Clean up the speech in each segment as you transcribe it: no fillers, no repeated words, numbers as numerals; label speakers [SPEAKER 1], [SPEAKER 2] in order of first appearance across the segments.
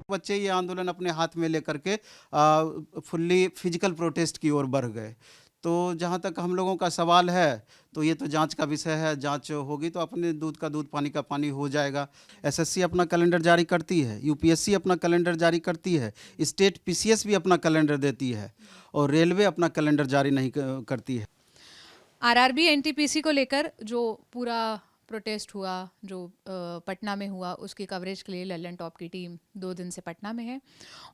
[SPEAKER 1] बच्चे ये आंदोलन अपने हाथ में लेकर के फुल्ली फिजिकल प्रोटेस्ट की ओर बढ़ गए। तो जहाँ तक हम लोगों का सवाल है, तो ये तो जांच का विषय है, जांच होगी तो अपने दूध का दूध पानी का पानी हो जाएगा। एसएससी अपना कैलेंडर जारी करती है, यूपीएससी अपना कैलेंडर जारी करती है, स्टेट पीसीएस भी अपना कैलेंडर देती है और रेलवे अपना कैलेंडर जारी नहीं करती है।
[SPEAKER 2] आरआरबी एनटीपीसी को लेकर जो पूरा प्रोटेस्ट हुआ, जो पटना में हुआ, उसकी कवरेज के लिए लल्लन टॉप की टीम 2 दिन से पटना में है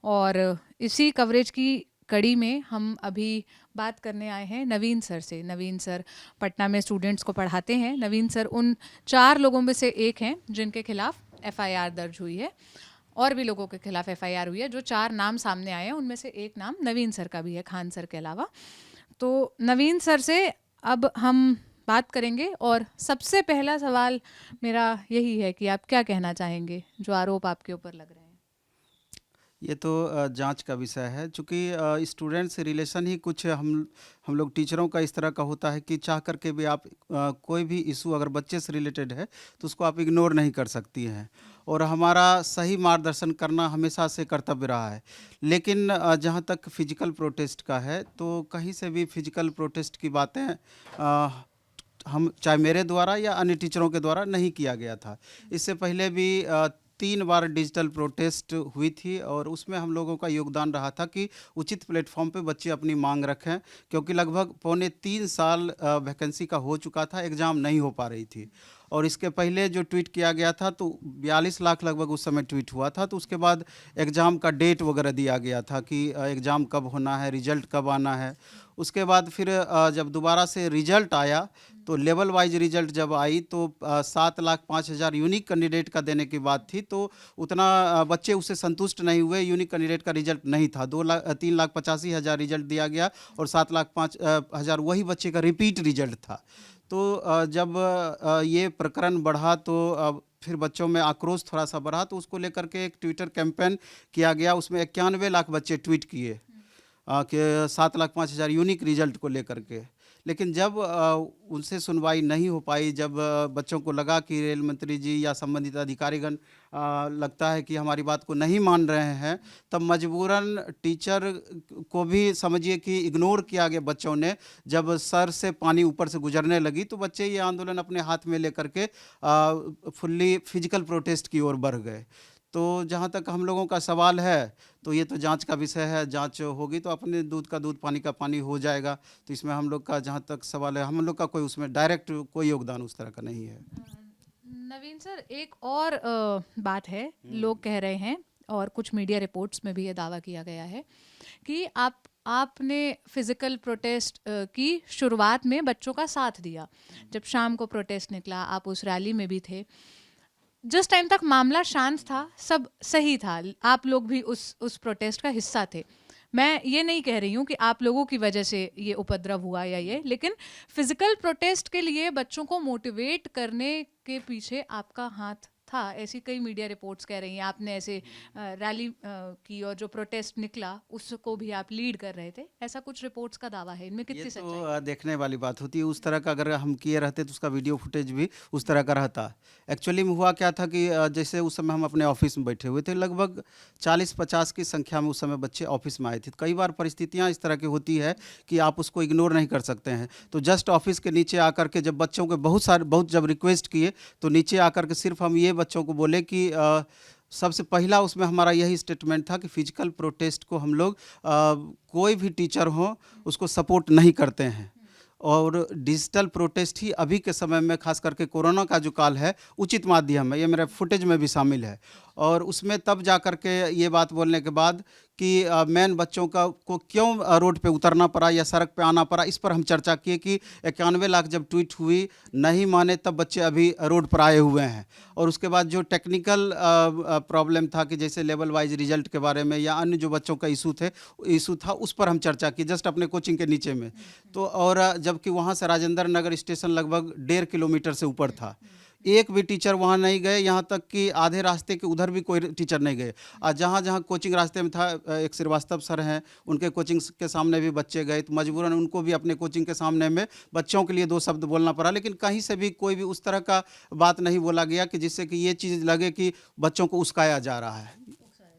[SPEAKER 2] और इसी कवरेज की कड़ी में हम अभी बात करने आए हैं नवीन सर से। नवीन सर पटना में स्टूडेंट्स को पढ़ाते हैं। नवीन सर उन 4 लोगों में से एक हैं जिनके खिलाफ एफआईआर दर्ज हुई है, और भी लोगों के खिलाफ एफआईआर हुई है। जो 4 नाम सामने आए हैं उनमें से एक नाम नवीन सर का भी है, खान सर के अलावा। तो नवीन सर से अब हम बात करेंगे और सबसे पहला सवाल मेरा यही है कि आप क्या कहना चाहेंगे जो आरोप आपके ऊपर लग रहे हैं?
[SPEAKER 1] ये तो जांच का विषय है, चूँकि स्टूडेंट से रिलेशन ही कुछ हम लोग टीचरों का इस तरह का होता है कि चाह करके भी आप कोई भी इशू अगर बच्चे से रिलेटेड है तो उसको आप इग्नोर नहीं कर सकती हैं, और हमारा सही मार्गदर्शन करना हमेशा से कर्तव्य रहा है। लेकिन जहाँ तक फिजिकल प्रोटेस्ट का है, तो कहीं से भी फिजिकल प्रोटेस्ट की बातें हम चाहे मेरे द्वारा या अन्य टीचरों के द्वारा नहीं किया गया था। इससे पहले भी 3 बार डिजिटल प्रोटेस्ट हुई थी और उसमें हम लोगों का योगदान रहा था कि उचित प्लेटफॉर्म पे बच्चे अपनी मांग रखें, क्योंकि लगभग पौने 3 साल वैकेंसी का हो चुका था, एग्ज़ाम नहीं हो पा रही थी। और इसके पहले जो ट्वीट किया गया था तो 42 लाख लगभग उस समय ट्वीट हुआ था। तो उसके बाद एग्ज़ाम का डेट वगैरह दिया गया था कि एग्ज़ाम कब होना है, रिज़ल्ट कब आना है। उसके बाद फिर जब दोबारा से रिज़ल्ट आया तो लेवल वाइज रिज़ल्ट जब आई तो 7,05,000 यूनिक कैंडिडेट का देने की बात थी, तो उतना बच्चे उससे संतुष्ट नहीं हुए। यूनिक कैंडिडेट का रिज़ल्ट नहीं था, 3,85,000 रिज़ल्ट दिया गया और 7,05,000 वही बच्चे का रिपीट रिज़ल्ट था। तो जब ये प्रकरण बढ़ा तो फिर बच्चों में आक्रोश थोड़ा सा बढ़ा, तो उसको लेकर के एक ट्विटर कैंपेन किया गया। उसमें 91 लाख बच्चे ट्वीट किए कि 7,05,000 यूनिक रिजल्ट को लेकर के। लेकिन जब उनसे सुनवाई नहीं हो पाई, जब बच्चों को लगा कि रेल मंत्री जी या संबंधित अधिकारीगण लगता है कि हमारी बात को नहीं मान रहे हैं, तब मजबूरन टीचर को भी समझिए कि इग्नोर किया गया बच्चों ने। जब सर से पानी ऊपर से गुजरने लगी तो बच्चे ये आंदोलन अपने हाथ में लेकर के फुल्ली फिजिकल प्रोटेस्ट की ओर बढ़ गए। तो जहाँ तक हम लोगों का सवाल है, तो ये तो जांच का विषय है, जांच होगी तो अपने दूध का दूध पानी का पानी हो जाएगा। तो इसमें हम लोग का जहाँ तक सवाल है, हम लोग का कोई उसमें डायरेक्ट कोई योगदान उस तरह का नहीं है।
[SPEAKER 2] नवीन सर, एक और बात है, लोग कह रहे हैं और कुछ मीडिया रिपोर्ट्स में भी ये दावा किया गया है कि आपने फिजिकल प्रोटेस्ट की शुरुआत में बच्चों का साथ दिया। जब शाम को प्रोटेस्ट निकला, आप उस रैली में भी थे। जिस टाइम तक मामला शांत था, सब सही था, आप लोग भी उस प्रोटेस्ट का हिस्सा थे। मैं ये नहीं कह रही हूँ कि आप लोगों की वजह से ये उपद्रव हुआ या ये, लेकिन फिजिकल प्रोटेस्ट के लिए बच्चों को मोटिवेट करने के पीछे आपका हाथ था। ऐसी कई मीडिया रिपोर्ट्स कह रही हैं आपने ऐसे रैली की और जो प्रोटेस्ट निकला उसको भी आप लीड कर रहे थे। ऐसा कुछ रिपोर्ट्स का दावा है, इनमें
[SPEAKER 1] ये
[SPEAKER 2] कितनी
[SPEAKER 1] तो
[SPEAKER 2] सच्चाई?
[SPEAKER 1] देखने वाली बात होती है। उस तरह का अगर हम किए रहते तो उसका वीडियो फुटेज भी उस तरह का रहता। एक्चुअली में हुआ क्या था कि जैसे उस समय हम अपने ऑफिस में बैठे हुए थे, लगभग 40-50 की संख्या में उस समय बच्चे ऑफिस में आए थे। कई बार परिस्थितियाँ इस तरह की होती है कि आप उसको इग्नोर नहीं कर सकते हैं। तो जस्ट ऑफिस के नीचे आकर के जब बच्चों के बहुत जब रिक्वेस्ट किए, तो नीचे आकर के सिर्फ हम ये बच्चों को बोले कि सबसे पहला उसमें हमारा यही स्टेटमेंट था कि फिजिकल प्रोटेस्ट को हम लोग कोई भी टीचर हो उसको सपोर्ट नहीं करते हैं, और डिजिटल प्रोटेस्ट ही अभी के समय में, खास करके कोरोना का जो काल है, उचित माध्यम है। ये मेरे फुटेज में भी शामिल है। और उसमें तब जा कर के ये बात बोलने के बाद कि मेन बच्चों को क्यों रोड पे उतरना पड़ा या सड़क पे आना पड़ा, इस पर हम चर्चा किए कि 91 लाख जब ट्वीट हुई, नहीं माने तब बच्चे अभी रोड पर आए हुए हैं। और उसके बाद जो टेक्निकल प्रॉब्लम था कि जैसे लेवल वाइज रिजल्ट के बारे में या अन्य जो बच्चों का इशू था, उस पर हम चर्चा की जस्ट अपने कोचिंग के नीचे में। तो और जबकि वहाँ से राजेंद्र नगर स्टेशन लगभग 1.5 किलोमीटर से ऊपर था, एक भी टीचर वहाँ नहीं गए। यहाँ तक कि आधे रास्ते के उधर भी कोई टीचर नहीं गए। और जहाँ जहाँ कोचिंग रास्ते में था, एक श्रीवास्तव सर हैं, उनके कोचिंग के सामने भी बच्चे गए, तो मजबूरन उनको भी अपने कोचिंग के सामने में बच्चों के लिए 2 शब्द बोलना पड़ा। लेकिन कहीं से भी कोई भी उस तरह का बात नहीं बोला गया कि जिससे कि ये चीज़ लगे कि बच्चों को उस्काया जा रहा है।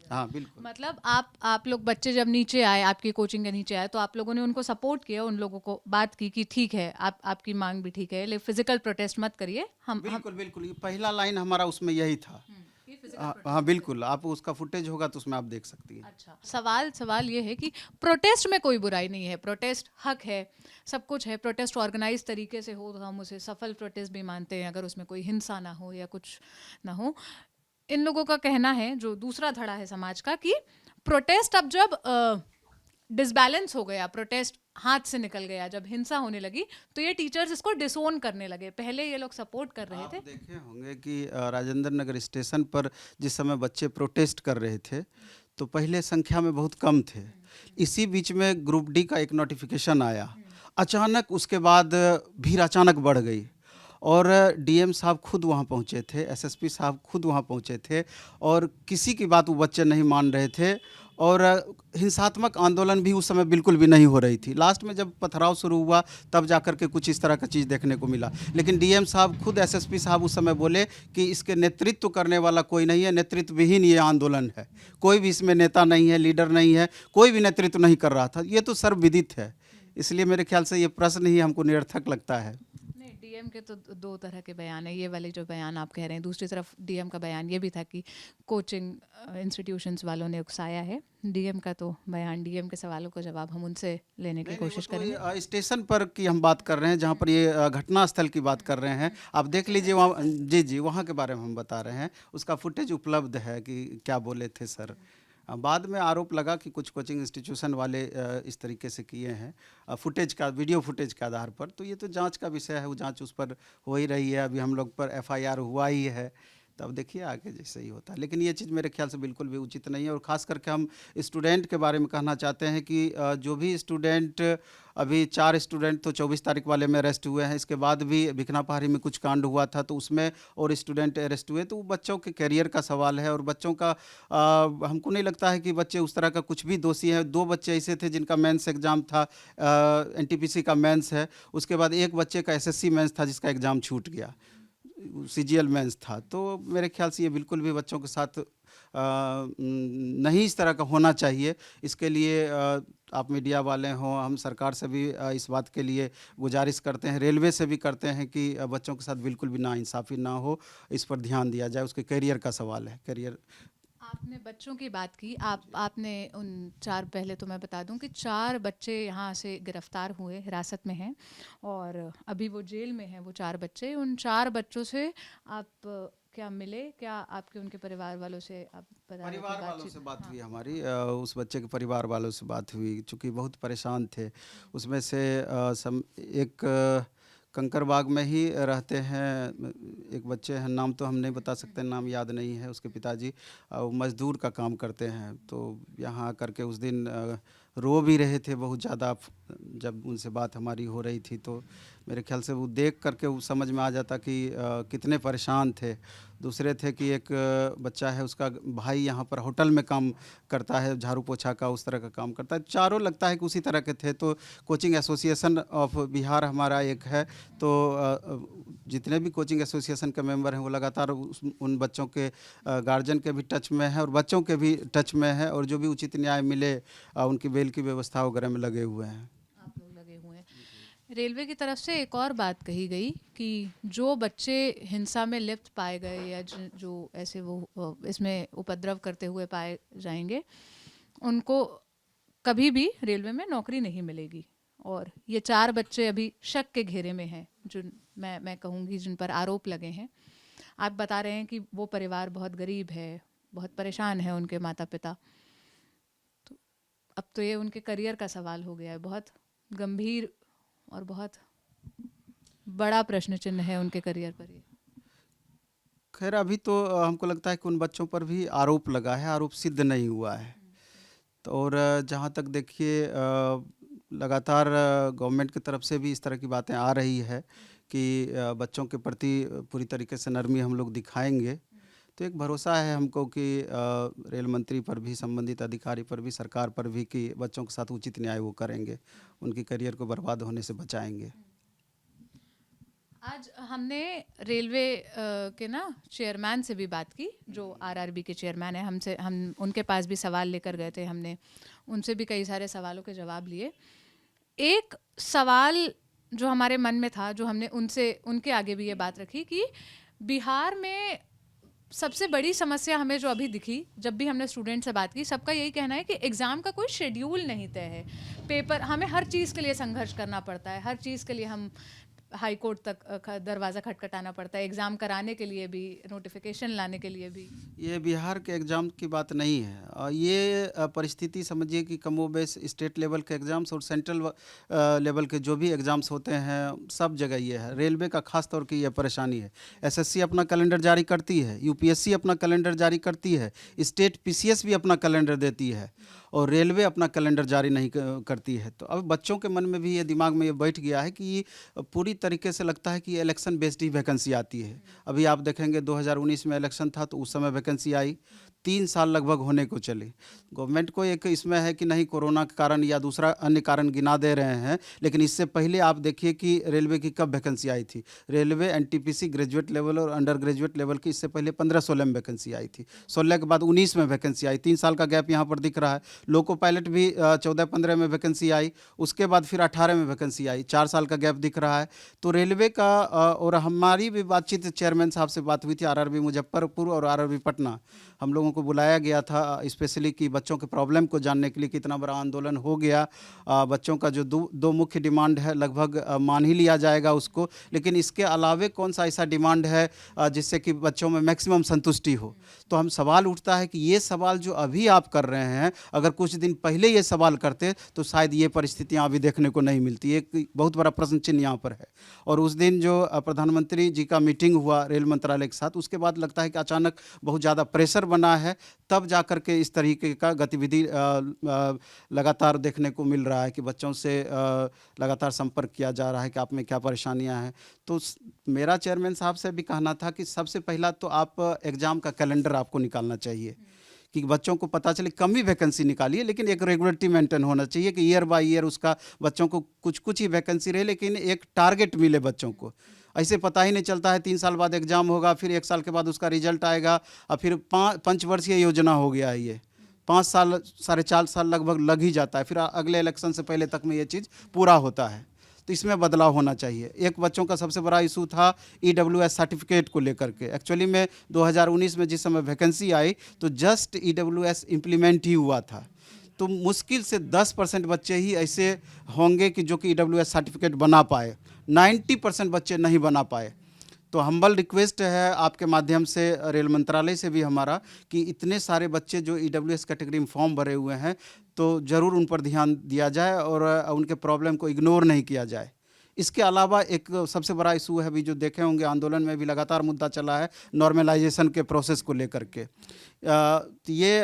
[SPEAKER 1] हाँ, बिल्कुल।
[SPEAKER 2] मतलब आप लोग बच्चे जब नीचे आए, आपकी कोचिंग के नीचे आए, तो आप लोगों ने उनको सपोर्ट किया, उन लोगों को बात की कि ठीक है, आपकी मांग भी ठीक है, लेकिन फिजिकल प्रोटेस्ट मत करिए, हम
[SPEAKER 1] बिल्कुल, बिल्कुल, ये पहला लाइन हमारा उसमें यही था।
[SPEAKER 2] ये फिजिकल
[SPEAKER 1] हाँ,
[SPEAKER 2] प्रोटेस्ट मत करिए।
[SPEAKER 1] बिल्कुल, आप उसका फुटेज होगा तो उसमें आप देख सकती हैं।
[SPEAKER 2] अच्छा, सवाल ये है कि प्रोटेस्ट में कोई बुराई नहीं है, प्रोटेस्ट हक है, सब कुछ है, प्रोटेस्ट ऑर्गेनाइज तरीके से हो तो हम उसे सफल प्रोटेस्ट भी मानते हैं, अगर उसमें कोई हिंसा ना हो या कुछ ना हो। इन लोगों का कहना है, जो दूसरा धड़ा है समाज का, कि प्रोटेस्ट अब जब डिसबैलेंस हो गया, प्रोटेस्ट हाथ से निकल गया, जब हिंसा होने लगी, तो ये टीचर्स इसको डिसोन करने लगे। पहले ये लोग सपोर्ट कर रहे
[SPEAKER 1] आप
[SPEAKER 2] थे।
[SPEAKER 1] देखे होंगे कि राजेंद्र नगर स्टेशन पर जिस समय बच्चे प्रोटेस्ट कर रहे थे, तो पहले संख्या में बहुत कम थे। इसी बीच में ग्रुप डी का एक नोटिफिकेशन आया। अचानक उसके बाद भीड़ अचानक बढ़ गई और डीएम साहब खुद वहाँ पहुँचे थे, एसएसपी साहब खुद वहाँ पहुँचे थे और किसी की बात वो बच्चे नहीं मान रहे थे और हिंसात्मक आंदोलन भी उस समय बिल्कुल भी नहीं हो रही थी। लास्ट में जब पथराव शुरू हुआ तब जाकर के कुछ इस तरह का चीज़ देखने को मिला, लेकिन डीएम साहब खुद एसएसपी साहब उस समय बोले कि इसके नेतृत्व करने वाला कोई नहीं है, नेतृत्व विहीन ये आंदोलन है, कोई भी इसमें नेता नहीं है, लीडर नहीं है, कोई भी नेतृत्व नहीं कर रहा था। ये तो सर्वविदित है, इसलिए मेरे ख्याल से ये प्रश्न ही हमको निरर्थक लगता है।
[SPEAKER 2] नहीं, डीएम के तो दो तरह के बयान है, ये वाले जो बयान आप कह रहे हैं। दूसरी तरफ डीएम का बयान ये भी था कि कोचिंग इंस्टीट्यूशंस वालों ने उकसाया है। डीएम का तो बयान, डीएम के सवालों का जवाब हम उनसे लेने की
[SPEAKER 1] नहीं, नहीं,
[SPEAKER 2] कोशिश
[SPEAKER 1] वो तो
[SPEAKER 2] करेंगे।
[SPEAKER 1] स्टेशन पर की हम बात कर रहे हैं, जहाँ पर ये घटना स्थल की बात कर रहे हैं। आप देख लीजिए वहाँ, जी जी, वहाँ के बारे में हम बता रहे हैं। उसका फुटेज उपलब्ध है कि क्या बोले थे सर। बाद में आरोप लगा कि कुछ कोचिंग इंस्टीट्यूशन वाले इस तरीके से किए हैं फुटेज का, वीडियो फुटेज के आधार पर। तो ये तो जांच का विषय है, वो जांच उस पर हो ही रही है। अभी हम लोग पर एफआईआर हुआ ही है, तब देखिए आगे जैसे ही होता है। लेकिन ये चीज़ मेरे ख्याल से बिल्कुल भी उचित नहीं है। और ख़ास करके हम स्टूडेंट के बारे में कहना चाहते हैं कि जो भी स्टूडेंट, अभी 4 स्टूडेंट तो 24 तारीख वाले में अरेस्ट हुए हैं। इसके बाद भी भिखना पहाड़ी में कुछ कांड हुआ था, तो उसमें और स्टूडेंट अरेस्ट हुए। तो वो बच्चों के करियर का सवाल है और बच्चों का हमको नहीं लगता है कि बच्चे उस तरह का कुछ भी दोषी हैं। 2 बच्चे ऐसे थे जिनका मेंस एग्ज़ाम था, एनटीपीसी का मेंस है। उसके बाद एक बच्चे का एसएससी मेंस था जिसका एग्ज़ाम छूट गया, सीजीएल मेंस था। तो मेरे ख्याल से ये बिल्कुल भी बच्चों के साथ नहीं इस तरह का होना चाहिए। इसके लिए आप मीडिया वाले हों, हम सरकार से भी इस बात के लिए गुजारिश करते हैं, रेलवे से भी करते हैं कि बच्चों के साथ बिल्कुल भी नाइंसाफ़ी ना हो, इस पर ध्यान दिया जाए। उसके करियर का सवाल है, करियर।
[SPEAKER 2] आपने बच्चों की बात की, आपने उन 4, पहले तो मैं बता दूं कि 4 बच्चे यहाँ से गिरफ्तार हुए, हिरासत में हैं और अभी वो जेल में हैं, वो 4 बच्चे। उन 4 बच्चों से आप क्या मिले, क्या आपके उनके परिवार वालों से आप बता रहे थे
[SPEAKER 1] परिवार वालों
[SPEAKER 2] बातचीत?
[SPEAKER 1] से बात
[SPEAKER 2] हाँ।
[SPEAKER 1] हुई हमारी, उस बच्चे के परिवार वालों से बात हुई, चूँकि बहुत परेशान थे। उसमें से एक कंकरबाग में ही रहते हैं, एक बच्चे हैं, नाम तो हम नहीं बता सकते, नाम याद नहीं है। उसके पिताजी वो मज़दूर का काम करते हैं। तो यहाँ आकर के उस दिन रो भी रहे थे बहुत ज़्यादा। जब उनसे बात हमारी हो रही थी तो मेरे ख्याल से वो देख करके वो समझ में आ जाता कि कितने परेशान थे। दूसरे थे कि एक बच्चा है, उसका भाई यहाँ पर होटल में काम करता है, झाड़ू पोछा का उस तरह का काम करता है। चारों लगता है कि उसी तरह के थे। तो कोचिंग एसोसिएशन ऑफ बिहार हमारा एक है, तो जितने भी कोचिंग एसोसिएशन के मेंबर हैं वो लगातार उन बच्चों के गार्जियन के भी टच में है और बच्चों के भी टच में है, और जो भी उचित न्याय मिले उनकी बेल की व्यवस्था वगैरह में लगे हुए हैं।
[SPEAKER 2] आप लोग लगे हुए हैं। रेलवे की तरफ से एक और बात कही गई कि जो बच्चे हिंसा में लिप्त पाए गए या जो ऐसे वो इसमें उपद्रव करते हुए पाए जाएंगे, उनको कभी भी रेलवे में नौकरी नहीं मिलेगी। और ये 4 बच्चे अभी शक के घेरे में हैं, जो मैं कहूँगी जिन पर आरोप लगे हैं। आप बता रहे हैं कि वो परिवार बहुत गरीब है, बहुत परेशान है उनके माता पिता। तो अब तो ये उनके करियर का सवाल हो गया है, बहुत गंभीर और बहुत बड़ा प्रश्न चिन्ह है उनके करियर पर ये।
[SPEAKER 1] खैर अभी तो हमको लगता है कि उन बच्चों पर भी आरोप लगा है, आरोप सिद्ध नहीं हुआ है। तो और जहाँ तक देखिए लगातार गवर्नमेंट की तरफ से भी इस तरह की बातें आ रही है कि बच्चों के प्रति पूरी तरीके से नरमी हम लोग दिखाएंगे। तो एक भरोसा है हमको कि रेल मंत्री पर भी, संबंधित अधिकारी पर भी, सरकार पर भी, कि बच्चों के साथ उचित न्याय वो करेंगे, उनके करियर को बर्बाद होने से बचाएंगे।
[SPEAKER 2] आज हमने रेलवे के ना चेयरमैन से भी बात की, जो आरआरबी के चेयरमैन है। हम उनके पास भी सवाल लेकर गए थे, हमने उनसे भी कई सारे सवालों के जवाब लिए। एक सवाल जो हमारे मन में था, जो हमने उनके आगे भी ये बात रखी कि बिहार में सबसे बड़ी समस्या हमें जो अभी दिखी, जब भी हमने स्टूडेंट से बात की, सबका यही कहना है कि एग्ज़ाम का कोई शेड्यूल नहीं तय है। पेपर, हमें हर चीज़ के लिए संघर्ष करना पड़ता है, हर चीज़ के लिए हम हाई कोर्ट तक दरवाज़ा खटखटाना पड़ता है, एग्ज़ाम कराने के लिए भी, नोटिफिकेशन लाने के लिए भी।
[SPEAKER 1] ये बिहार के एग्ज़ाम की बात नहीं है। ये परिस्थिति समझिए कि कमोबेश स्टेट लेवल के एग्ज़ाम्स और सेंट्रल लेवल के जो भी एग्ज़ाम्स होते हैं, सब जगह ये है। रेलवे का खास तौर की ये परेशानी है। एसएससी अपना कैलेंडर जारी करती है, यूपीएससी अपना कैलेंडर जारी करती है, स्टेट पीसीएस भी अपना कैलेंडर देती है, और रेलवे अपना कैलेंडर जारी नहीं करती है। तो अब बच्चों के मन में भी ये दिमाग में ये बैठ गया है कि पूरी तरीके से लगता है कि इलेक्शन बेस्ड ही वैकेंसी आती है। अभी आप देखेंगे 2019 में इलेक्शन था तो उस समय वैकेंसी आई, 3 साल लगभग होने को चले। गवर्नमेंट को एक इसमें है कि नहीं, कोरोना के कारण या दूसरा अन्य कारण गिना दे रहे हैं, लेकिन इससे पहले आप देखिए कि रेलवे की कब वैकेंसी आई थी। रेलवे एनटीपीसी ग्रेजुएट लेवल और अंडर ग्रेजुएट लेवल की इससे पहले 15-16 में वैकेंसी आई थी। 16 के बाद 19 में वैकेंसी आई। 3 साल का गैप यहाँ पर दिख रहा है। लोको पायलट भी 14-15 में वैकेंसी आई, उसके बाद फिर 18 में वैकेंसी आई। 4 साल का गैप दिख रहा है। तो रेलवे का और हमारी भी बातचीत चेयरमैन साहब से बात हुई थी, आरआरबी मुजफ्फरपुर और आरआरबी पटना। हम लोगों को बुलाया गया था स्पेशली कि बच्चों के प्रॉब्लम को जानने के लिए। कितना बड़ा आंदोलन हो गया। बच्चों का जो दो मुख्य डिमांड है लगभग मान ही लिया जाएगा उसको, लेकिन इसके अलावे कौन सा ऐसा डिमांड है जिससे कि बच्चों में मैक्सिमम संतुष्टि हो। तो हम सवाल उठता है कि ये सवाल जो अभी आप कर रहे हैं, अगर कुछ दिन पहले ये सवाल करते तो शायद ये परिस्थितियाँ अभी देखने को नहीं मिलती। एक बहुत बड़ा प्रश्न चिन्ह यहाँ पर है। और उस दिन जो प्रधानमंत्री जी का मीटिंग हुआ रेल मंत्रालय के साथ, उसके बाद लगता है कि अचानक बहुत ज़्यादा प्रेशर बना है, तब जा कर के इस तरीके का गतिविधि लगातार देखने को मिल रहा है कि बच्चों से लगातार संपर्क किया जा रहा है कि आप में क्या परेशानियां हैं। तो मेरा चेयरमैन साहब से भी कहना था कि सबसे पहला तो आप एग्ज़ाम का कैलेंडर आपको निकालना चाहिए कि बच्चों को पता चले। कम ही वैकेंसी निकालिए, लेकिन एक रेगुलरिटी मेंटेन होना चाहिए कि ईयर बाय ईयर उसका बच्चों को कुछ ही वैकेंसी रहे, लेकिन एक टारगेट मिले बच्चों को। ऐसे पता ही नहीं चलता है 3 साल बाद एग्ज़ाम होगा, फिर 1 साल के बाद उसका रिजल्ट आएगा, और फिर पंचवर्षीय योजना हो गया है ये। 5 साल 4.5 साल लगभग लग ही जाता है, फिर अगले इलेक्शन से पहले तक में ये चीज़ पूरा होता है। तो इसमें बदलाव होना चाहिए। एक बच्चों का सबसे बड़ा इशू था ईडब्ल्यूएस सर्टिफिकेट को लेकर के। एक्चुअली में 2019 में जिस समय वैकेंसी आई तो जस्ट ईडब्ल्यूएस इम्प्लीमेंट ही हुआ था। तो मुश्किल से 10% बच्चे ही ऐसे होंगे कि जो कि ईडब्ल्यूएस सर्टिफिकेट बना पाए। 90% बच्चे नहीं बना पाए। तो हम्बल रिक्वेस्ट है आपके माध्यम से रेल मंत्रालय से भी हमारा कि इतने सारे बच्चे जो ईडब्ल्यूएस कैटेगरी में फॉर्म भरे हुए हैं, तो ज़रूर उन पर ध्यान दिया जाए और उनके प्रॉब्लम को इग्नोर नहीं किया जाए। इसके अलावा एक सबसे बड़ा इशू है, अभी जो देखे होंगे आंदोलन में भी लगातार मुद्दा चला है, नॉर्मलाइजेशन के प्रोसेस को लेकर के। ये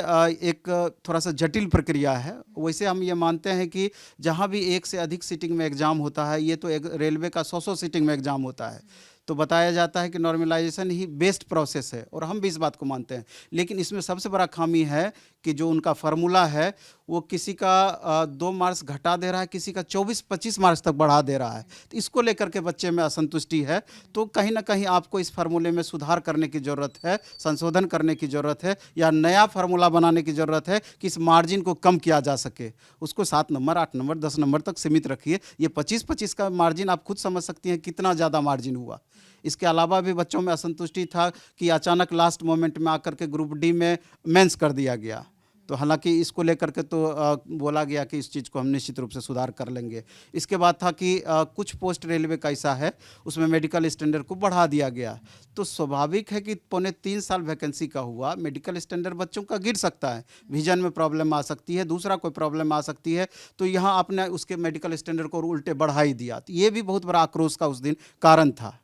[SPEAKER 1] एक थोड़ा सा जटिल प्रक्रिया है। वैसे हम ये मानते हैं कि जहाँ भी 1 से अधिक सीटिंग में एग्ज़ाम होता है, ये तो एक रेलवे का 100 सीटिंग में एग्ज़ाम होता है, तो बताया जाता है कि नॉर्मलाइजेशन ही बेस्ट प्रोसेस है, और हम भी इस बात को मानते हैं। लेकिन इसमें सबसे बड़ा खामी है कि जो उनका फार्मूला है वो किसी का 2 मार्क्स घटा दे रहा है, किसी का 24-25 मार्क्स तक बढ़ा दे रहा है। तो इसको लेकर के बच्चे में असंतुष्टि है। तो कहीं ना कहीं आपको इस फार्मूले में सुधार करने की ज़रूरत है, संशोधन करने की ज़रूरत है, या नया फार्मूला बनाने की ज़रूरत है कि इस मार्जिन को कम किया जा सके। उसको 7 नंबर, 8 नंबर, 10 नंबर तक सीमित रखिए। ये 25-25 का मार्जिन आप खुद समझ सकती हैं कितना ज़्यादा मार्जिन हुआ। इसके अलावा भी बच्चों में असंतुष्टि था कि अचानक लास्ट मोमेंट में आकर के ग्रुप डी में मेंस कर दिया गया। तो हालांकि इसको लेकर के तो बोला गया कि इस चीज़ को हम निश्चित रूप से सुधार कर लेंगे। इसके बाद था कि कुछ पोस्ट रेलवे का ऐसा है उसमें मेडिकल स्टैंडर्ड को बढ़ा दिया गया। तो स्वाभाविक है कि 3.25 साल वैकेंसी का हुआ, मेडिकल स्टैंडर्ड बच्चों का गिर सकता है, विजन में प्रॉब्लम आ सकती है, दूसरा कोई प्रॉब्लम आ सकती है। तो यहाँ आपने उसके मेडिकल स्टैंडर्ड को उल्टे बढ़ा ही दिया। तो ये भी बहुत बड़ा आक्रोश का उस दिन कारण था।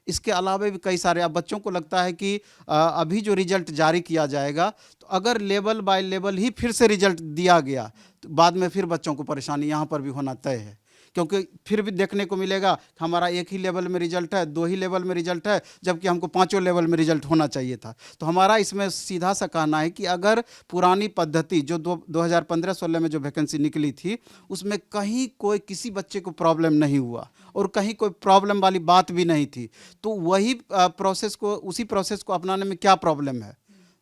[SPEAKER 1] इसके अलावा भी कई सारे, अब बच्चों को लगता है कि अभी जो रिजल्ट जारी किया जाएगा, तो अगर लेवल बाय लेवल ही फिर से रिजल्ट दिया गया तो बाद में फिर बच्चों को परेशानी यहाँ पर भी होना तय है क्योंकि फिर भी देखने को मिलेगा कि हमारा एक ही लेवल में रिजल्ट है, 2 ही लेवल में रिजल्ट है, जबकि हमको 5 लेवल में रिजल्ट होना चाहिए था। तो हमारा इसमें सीधा सा कहना है कि अगर पुरानी पद्धति जो 2015-16 में जो वैकेंसी निकली थी, उसमें कहीं कोई किसी बच्चे को प्रॉब्लम नहीं हुआ और कहीं कोई प्रॉब्लम वाली बात भी नहीं थी, तो वही उसी प्रोसेस को अपनाने में क्या प्रॉब्लम है?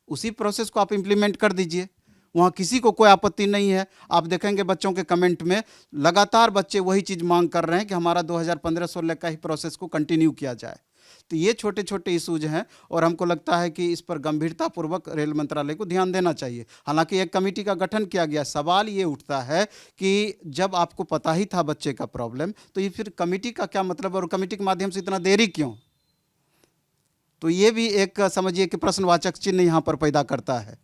[SPEAKER 1] उसी प्रोसेस को आप इम्प्लीमेंट कर दीजिए, वहाँ किसी को कोई आपत्ति नहीं है। आप देखेंगे बच्चों के कमेंट में लगातार बच्चे वही चीज़ मांग कर रहे हैं कि हमारा 2015-16 का ही प्रोसेस को कंटिन्यू किया जाए। तो ये छोटे छोटे इशूज हैं और हमको लगता है कि इस पर गंभीरतापूर्वक रेल मंत्रालय को ध्यान देना चाहिए। हालांकि एक कमेटी का गठन किया गया। सवाल ये उठता है कि जब आपको पता ही था बच्चे का प्रॉब्लम, तो ये फिर कमेटी का क्या मतलब और कमेटी के माध्यम से इतना देरी क्यों? तो ये भी एक समझिए कि प्रश्नवाचक चिन्ह यहाँ पर पैदा करता है।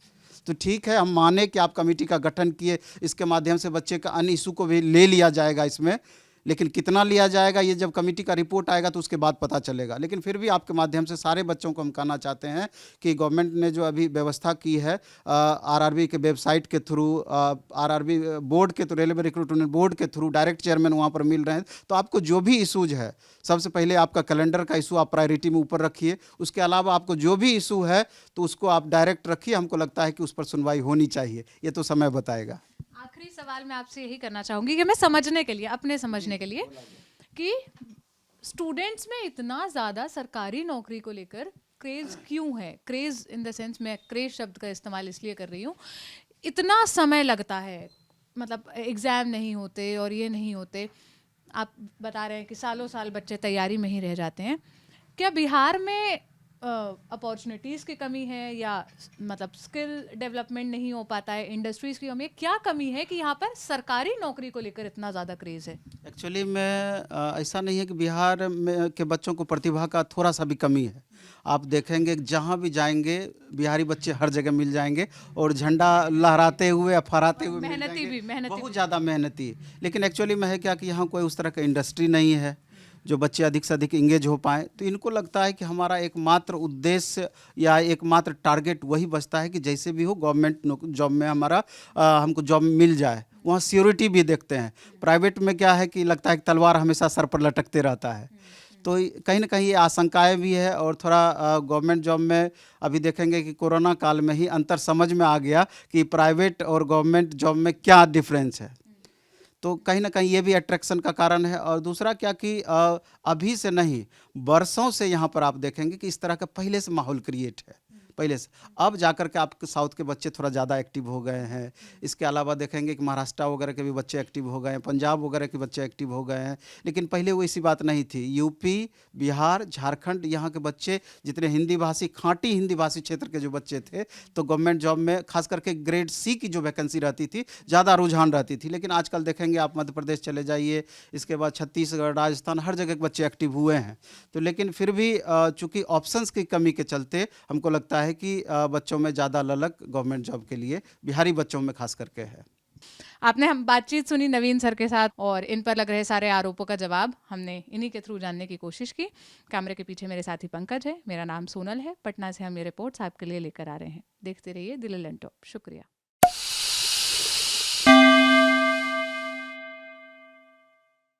[SPEAKER 1] तो ठीक है, हम माने कि आप कमेटी का गठन किए, इसके माध्यम से बच्चे का अन्य इशू को भी ले लिया जाएगा इसमें, लेकिन कितना लिया जाएगा ये जब कमेटी का रिपोर्ट आएगा तो उसके बाद पता चलेगा। लेकिन फिर भी आपके माध्यम से सारे बच्चों को हम कहना चाहते हैं कि गवर्नमेंट ने जो अभी व्यवस्था की है आरआरबी के वेबसाइट के थ्रू, आरआरबी बोर्ड के थ्रू, रेलवे रिक्रूटमेंट बोर्ड के थ्रू डायरेक्ट चेयरमैन वहाँ पर मिल रहे हैं, तो आपको जो भी इशूज है, सबसे पहले आपका कैलेंडर का इशू आप प्रायोरिटी में ऊपर रखिए। उसके अलावा आपको जो भी इशू है तो उसको आप डायरेक्ट रखिए। हमको लगता है कि उस पर सुनवाई होनी चाहिए, ये तो समय बताएगा।
[SPEAKER 2] आखिरी सवाल मैं आपसे यही करना चाहूंगी कि मैं समझने के लिए, अपने समझने के लिए, कि स्टूडेंट्स में इतना ज़्यादा सरकारी नौकरी को लेकर क्रेज क्यों है? क्रेज इन द सेंस, मैं क्रेज शब्द का इस्तेमाल इसलिए कर रही हूँ, इतना समय लगता है, मतलब एग्ज़ाम नहीं होते और ये नहीं होते, आप बता रहे हैं कि सालों साल बच्चे तैयारी में ही रह जाते हैं। क्या बिहार में अपॉर्चुनिटीज़ की कमी है या मतलब स्किल डेवलपमेंट नहीं हो पाता है, इंडस्ट्रीज़ की कमी है, क्या कमी है कि यहाँ पर सरकारी नौकरी को लेकर इतना ज़्यादा क्रेज़ है?
[SPEAKER 1] एक्चुअली में ऐसा नहीं है कि बिहार में के बच्चों को प्रतिभा का थोड़ा सा भी कमी है। आप देखेंगे कि जहाँ भी जाएंगे बिहारी बच्चे हर जगह मिल जाएंगे और झंडा लहराते हुए या फहराते हुए मिल जाएंगे, बहुत ज़्यादा मेहनती। लेकिन एक्चुअली में है क्या कि यहाँ कोई उस तरह का इंडस्ट्री नहीं है जो बच्चे अधिक से अधिक इंगेज हो पाएँ। तो इनको लगता है कि हमारा एकमात्र उद्देश्य या एकमात्र टारगेट वही बचता है कि जैसे भी हो गवर्नमेंट जॉब में हमारा हमको जॉब मिल जाए। वहाँ सिक्योरिटी भी देखते हैं। प्राइवेट में क्या है कि लगता है कि तलवार हमेशा सर पर लटकते रहता है। तो कहीं ना कहीं ये आशंकाएँ भी है और थोड़ा गवर्नमेंट जॉब में अभी देखेंगे कि कोरोना काल में ही अंतर समझ में आ गया कि प्राइवेट और गवर्नमेंट जॉब में क्या डिफरेंस है। तो कहीं ना कहीं ये भी अट्रैक्शन का कारण है। और दूसरा क्या कि अभी से नहीं, वर्षों से यहाँ पर आप देखेंगे कि इस तरह का पहले से माहौल क्रिएट है, पहले से। अब जाकर के आपके साउथ के बच्चे थोड़ा ज़्यादा एक्टिव हो गए हैं। इसके अलावा देखेंगे कि महाराष्ट्र वगैरह के भी बच्चे एक्टिव हो गए हैं, पंजाब वगैरह के बच्चे एक्टिव हो गए हैं। लेकिन पहले वो ऐसी बात नहीं थी। यूपी, बिहार, झारखंड, यहाँ के बच्चे जितने हिंदी भाषी, खाँटी हिंदी भाषी क्षेत्र के जो बच्चे थे, तो गवर्नमेंट जॉब में खास करके ग्रेड सी की जो वैकेंसी रहती थी, ज़्यादा रुझान रहती थी। लेकिन आजकल देखेंगे आप मध्य प्रदेश चले जाइए, इसके बाद छत्तीसगढ़, राजस्थान, हर जगह के बच्चे एक्टिव हुए हैं। तो लेकिन फिर भी चूँकि ऑप्शंस की कमी के चलते हमको लगता है कि बच्चों में ज़्यादा ललक गवर्नमेंट जॉब के लिए बिहारी बच्चों में खास करके है।
[SPEAKER 2] आपने हम बातचीत सुनी नवीन सर के साथ और इन पर लग रहे सारे आरोपों का जवाब हमने इन्हीं के थ्रू जानने की कोशिश की। कैमरे के पीछे मेरे साथी पंकज है, मेरा नाम सोनल है। पटना से हम ये रिपोर्ट्स आपके लिए लेकर आ रहे हैं। देखते रहिए दिल लैंड टॉप। शुक्रिया।